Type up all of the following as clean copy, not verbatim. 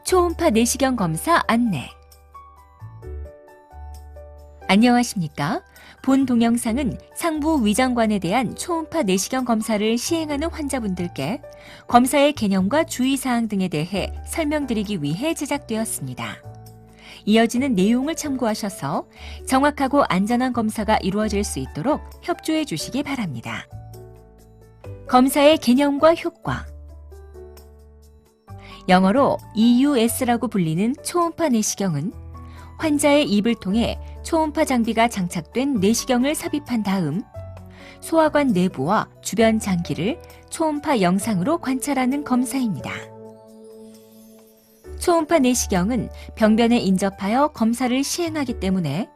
초음파 내시경 검사 안내. 안녕하십니까? 본 동영상은 상부 위장관에 대한 초음파 내시경 검사를 시행하는 환자분들께 검사의 개념과 주의사항 등에 대해 설명드리기 위해 제작되었습니다. 이어지는 내용을 참고하셔서 정확하고 안전한 검사가 이루어질 수 있도록 협조해 주시기 바랍니다. 검사의 개념과 효과. 영어로 EUS라고 불리는 초음파 내시경은 환자의 입을 통해 초음파 장비가 장착된 내시경을 삽입한 다음 소화관 내부와 주변 장기를 초음파 영상으로 관찰하는 검사입니다. 초음파 내시경은 병변에 인접하여 검사를 시행하기 때문에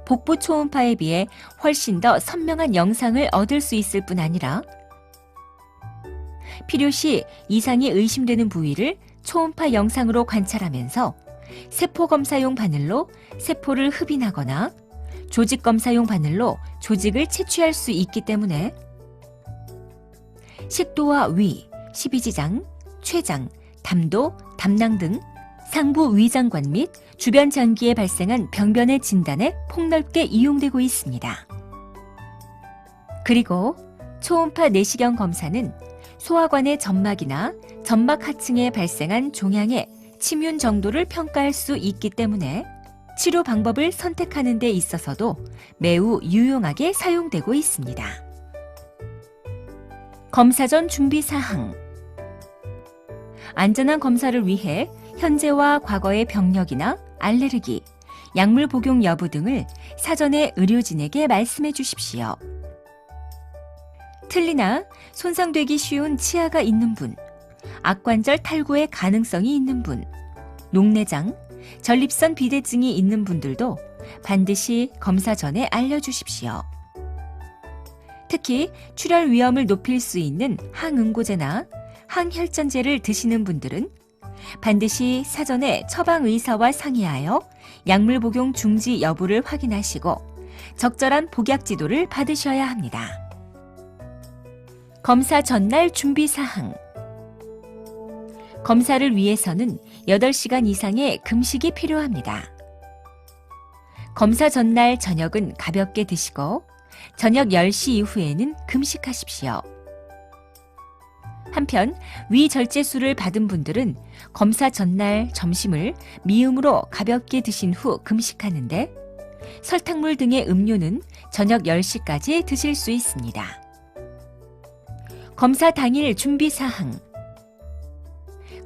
복부 초음파에 비해 훨씬 더 선명한 영상을 얻을 수 있을 뿐 아니라 필요시 이상이 의심되는 부위를 초음파 영상으로 관찰하면서 세포 검사용 바늘로 세포를 흡인하거나 조직 검사용 바늘로 조직을 채취할 수 있기 때문에 식도와 위, 십이지장, 췌장, 담도, 담낭 등 상부 위장관 및 주변 장기에 발생한 병변의 진단에 폭넓게 이용되고 있습니다. 그리고 초음파 내시경 검사는 소화관의 점막이나 점막 하층에 발생한 종양의 침윤 정도를 평가할 수 있기 때문에 치료 방법을 선택하는 데 있어서도 매우 유용하게 사용되고 있습니다. 검사 전 준비 사항. 안전한 검사를 위해 현재와 과거의 병력이나 알레르기, 약물 복용 여부 등을 사전에 의료진에게 말씀해 주십시오. 틀니나 손상되기 쉬운 치아가 있는 분, 악관절 탈구의 가능성이 있는 분, 녹내장, 전립선 비대증이 있는 분들도 반드시 검사 전에 알려주십시오. 특히 출혈 위험을 높일 수 있는 항응고제나 항혈전제를 드시는 분들은 반드시 사전에 처방 의사와 상의하여 약물 복용 중지 여부를 확인하시고 적절한 복약 지도를 받으셔야 합니다. 검사 전날 준비 사항. 검사를 위해서는 8시간 이상의 금식이 필요합니다. 검사 전날 저녁은 가볍게 드시고 저녁 10시 이후에는 금식하십시오. 한편 위절제술을 받은 분들은 검사 전날 점심을 미음으로 가볍게 드신 후 금식하는데 설탕물 등의 음료는 저녁 10시까지 드실 수 있습니다. 검사 당일 준비 사항.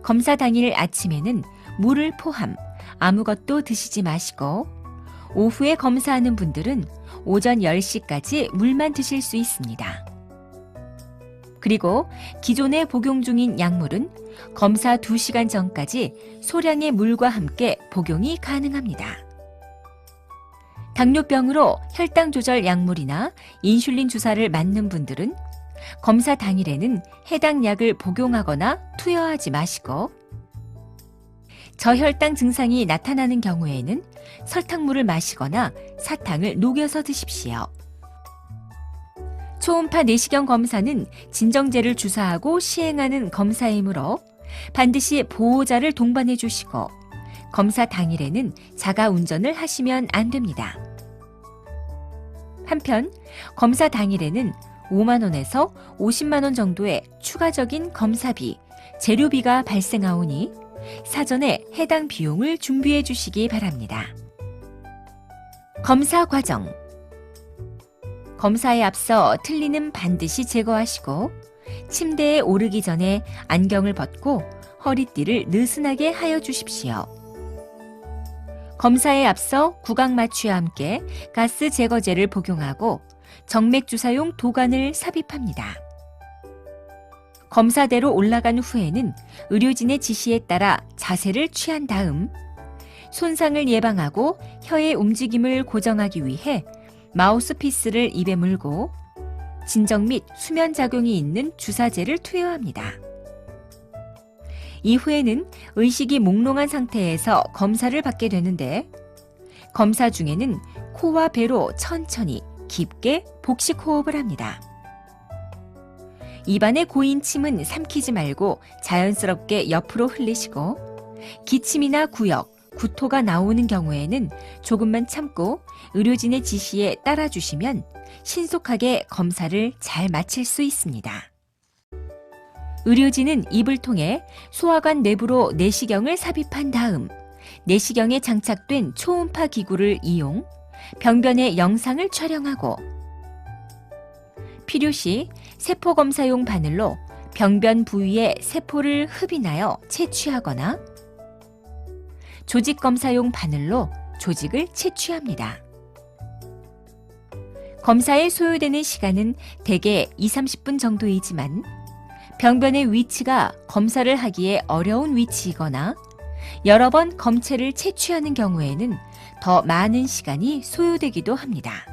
검사 당일 아침에는 물을 포함 아무것도 드시지 마시고 오후에 검사하는 분들은 오전 10시까지 물만 드실 수 있습니다. 그리고 기존에 복용 중인 약물은 검사 2시간 전까지 소량의 물과 함께 복용이 가능합니다. 당뇨병으로 혈당 조절 약물이나 인슐린 주사를 맞는 분들은 검사 당일에는 해당 약을 복용하거나 투여하지 마시고 저혈당 증상이 나타나는 경우에는 설탕물을 마시거나 사탕을 녹여서 드십시오. 초음파 내시경 검사는 진정제를 주사하고 시행하는 검사이므로 반드시 보호자를 동반해 주시고 검사 당일에는 자가 운전을 하시면 안 됩니다. 한편 검사 당일에는 5만 원에서 50만 원 정도의 추가적인 검사비, 재료비가 발생하오니 사전에 해당 비용을 준비해 주시기 바랍니다. 검사 과정. 검사에 앞서 틀니는 반드시 제거하시고 침대에 오르기 전에 안경을 벗고 허리띠를 느슨하게 하여 주십시오. 검사에 앞서 구강 마취와 함께 가스 제거제를 복용하고 정맥 주사용 도관을 삽입합니다. 검사대로 올라간 후에는 의료진의 지시에 따라 자세를 취한 다음 손상을 예방하고 혀의 움직임을 고정하기 위해 마우스피스를 입에 물고 진정 및 수면 작용이 있는 주사제를 투여합니다. 이후에는 의식이 몽롱한 상태에서 검사를 받게 되는데 검사 중에는 코와 배로 천천히 깊게 복식 호흡을 합니다. 입안에 고인 침은 삼키지 말고 자연스럽게 옆으로 흘리시고 기침이나 구역, 구토가 나오는 경우에는 조금만 참고 의료진의 지시에 따라주시면 신속하게 검사를 잘 마칠 수 있습니다. 의료진은 입을 통해 소화관 내부로 내시경을 삽입한 다음 내시경에 장착된 초음파 기구를 이용 병변의 영상을 촬영하고 필요시 세포 검사용 바늘로 병변 부위에 세포를 흡인하여 채취하거나 조직 검사용 바늘로 조직을 채취합니다. 검사에 소요되는 시간은 대개 20-30분 정도이지만 병변의 위치가 검사를 하기에 어려운 위치이거나 여러 번 검체를 채취하는 경우에는 더 많은 시간이 소요되기도 합니다.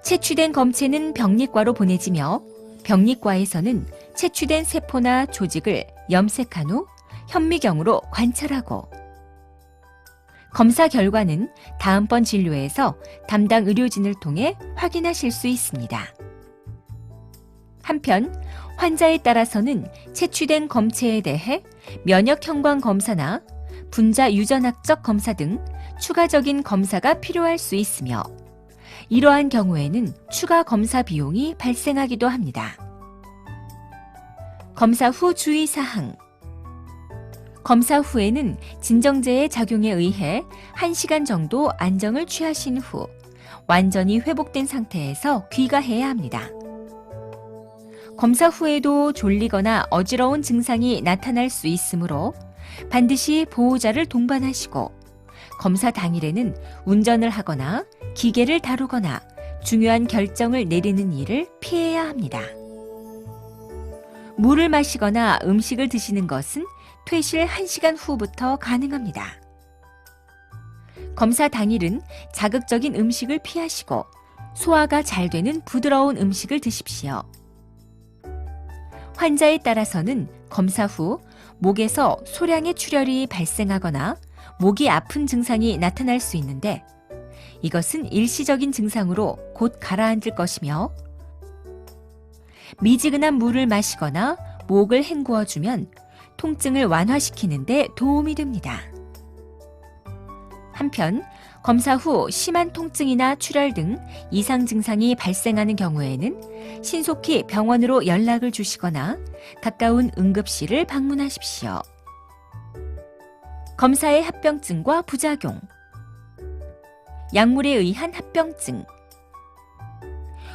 채취된 검체는 병리과로 보내지며 병리과에서는 채취된 세포나 조직을 염색한 후 현미경으로 관찰하고 검사 결과는 다음번 진료에서 담당 의료진을 통해 확인하실 수 있습니다. 한편 환자에 따라서는 채취된 검체에 대해 면역 형광 검사나 분자 유전학적 검사 등 추가적인 검사가 필요할 수 있으며 이러한 경우에는 추가 검사 비용이 발생하기도 합니다. 검사 후 주의사항. 검사 후에는 진정제의 작용에 의해 1시간 정도 안정을 취하신 후 완전히 회복된 상태에서 귀가해야 합니다. 검사 후에도 졸리거나 어지러운 증상이 나타날 수 있으므로 반드시 보호자를 동반하시고 검사 당일에는 운전을 하거나 기계를 다루거나 중요한 결정을 내리는 일을 피해야 합니다. 물을 마시거나 음식을 드시는 것은 퇴실 1시간 후부터 가능합니다. 검사 당일은 자극적인 음식을 피하시고 소화가 잘 되는 부드러운 음식을 드십시오. 환자에 따라서는 검사 후 목에서 소량의 출혈이 발생하거나 목이 아픈 증상이 나타날 수 있는데 이것은 일시적인 증상으로 곧 가라앉을 것이며 미지근한 물을 마시거나 목을 헹구어주면 통증을 완화시키는 데 도움이 됩니다. 한편 검사 후 심한 통증이나 출혈 등 이상 증상이 발생하는 경우에는 신속히 병원으로 연락을 주시거나 가까운 응급실을 방문하십시오. 검사의 합병증과 부작용. 약물에 의한 합병증.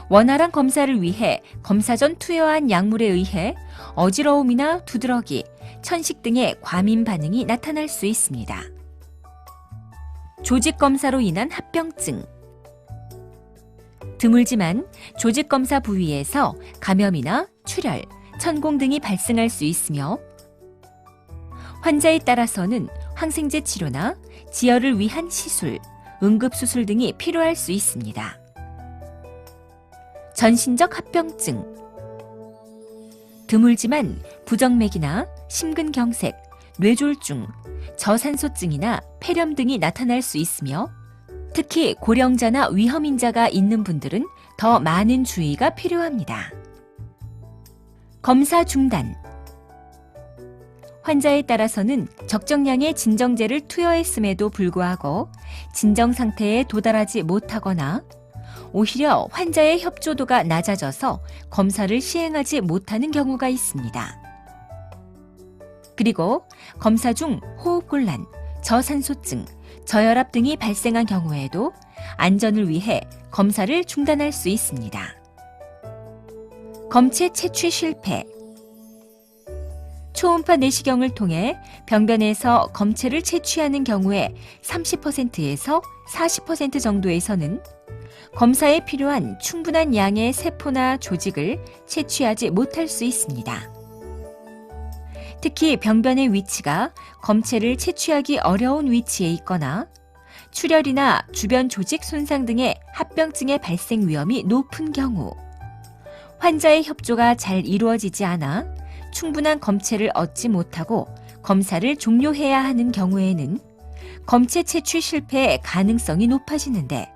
원활한 검사를 위해 검사 전 투여한 약물에 의해 어지러움이나 두드러기, 천식 등의 과민 반응이 나타날 수 있습니다. 조직 검사로 인한 합병증. 드물지만 조직 검사 부위에서 감염이나 출혈, 천공 등이 발생할 수 있으며 환자에 따라서는 항생제 치료나 지혈을 위한 시술, 응급수술 등이 필요할 수 있습니다. 전신적 합병증. 드물지만 부정맥이나 심근경색, 뇌졸중, 저산소증이나 폐렴 등이 나타날 수 있으며 특히 고령자나 위험인자가 있는 분들은 더 많은 주의가 필요합니다. 검사 중단. 환자에 따라서는 적정량의 진정제를 투여했음에도 불구하고 진정 상태에 도달하지 못하거나 오히려 환자의 협조도가 낮아져서 검사를 시행하지 못하는 경우가 있습니다. 그리고 검사 중 호흡곤란, 저산소증, 저혈압 등이 발생한 경우에도 안전을 위해 검사를 중단할 수 있습니다. 검체 채취 실패. 초음파 내시경을 통해 병변에서 검체를 채취하는 경우에 30%에서 40% 정도에서는 검사에 필요한 충분한 양의 세포나 조직을 채취하지 못할 수 있습니다. 특히 병변의 위치가 검체를 채취하기 어려운 위치에 있거나 출혈이나 주변 조직 손상 등의 합병증의 발생 위험이 높은 경우, 환자의 협조가 잘 이루어지지 않아 충분한 검체를 얻지 못하고 검사를 종료해야 하는 경우에는 검체 채취 실패의 가능성이 높아지는데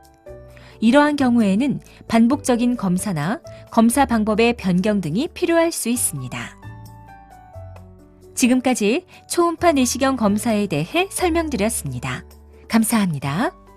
이러한 경우에는 반복적인 검사나 검사 방법의 변경 등이 필요할 수 있습니다. 지금까지 초음파 내시경 검사에 대해 설명드렸습니다. 감사합니다.